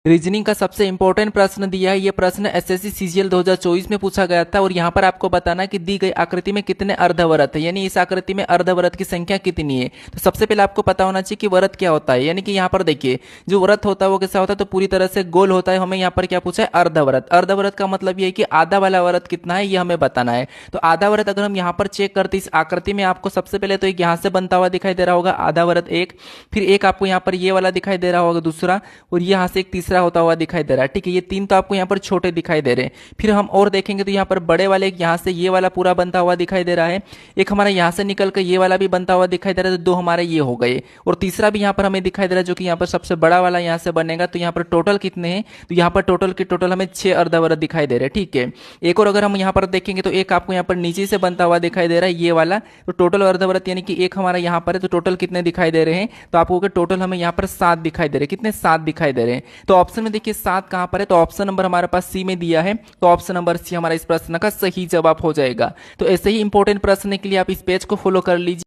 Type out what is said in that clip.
Reasoning का सबसे important प्रश्न दिया है। ये प्रश्न एसएससी सीजीएल 2024 में पूछा गया था और यहाँ पर आपको बताना कि दी गई आकृति में कितने अर्धवृत्त है, यानी इस आकृति में अर्धवृत्त की संख्या कितनी है। तो सबसे पहले आपको पता होना चाहिए कि वृत्त क्या होता है, यानी कि यहाँ पर देखिए जो वृत्त होता है वो कैसा होता है, तो पूरी तरह से गोल होता है। हमें यहाँ पर क्या पूछा है, अर्धवृत्त। अर्धवृत्त का मतलब ये है कि आधा वाला वृत्त कितना है ये हमें बताना है। तो आधा वृत्त अगर हम यहाँ पर चेक करते इस आकृति में, आपको सबसे पहले तो एक यहाँ से बनता हुआ दिखाई दे रहा होगा आधा वृत्त एक, फिर एक आपको यहाँ पर ये वाला दिखाई दे रहा होगा दूसरा, और यहाँ से एक तीसरा होता हुआ दिखाई दे रहा है। ठीक है, ये तीन तो आपको यहाँ पर छोटे दिखाई दे रहे हैं। फिर हम और देखेंगे तो यहाँ पर बड़े वाले एक यहाँ से ये वाला पूरा बनता हुआ दिखाई दे रहा है, एक हमारा यहाँ से निकल कर ये वाला भी बनता हुआ दिखाई दे रहा है, तो दो हमारे ये हो गए, और तीसरा भी यहाँ पर हमें दिखाई दे रहा है जो कि यहाँ पर सबसे बड़ा वाला यहाँ से बनेगा। तो यहाँ पर टोटल कितने हैं, तो यहाँ पर टोटल के टोटल हमें 6 अर्धवृत्त दिखाई दे रहे हैं। ठीक है, एक और अगर हम यहाँ पर देखेंगे तो एक आपको यहाँ पर नीचे से बनता हुआ दिखाई दे रहा है ये वाला, तो टोटल अर्धवृत्त यानी कि एक हमारा यहाँ पर है, तो टोटल कितने दिखाई दे रहे हैं, तो आपको टोटल हमें यहाँ पर 7 दिखाई दे रहे हैं। कितने, 7 दिखाई दे रहे हैं। तो ऑप्शन में देखिए 7 कहां पर है, तो ऑप्शन नंबर हमारे पास सी में दिया है, तो ऑप्शन नंबर सी हमारा इस प्रश्न का सही जवाब हो जाएगा। तो ऐसे ही इंपॉर्टेंट प्रश्न के लिए आप इस पेज को फॉलो कर लीजिए।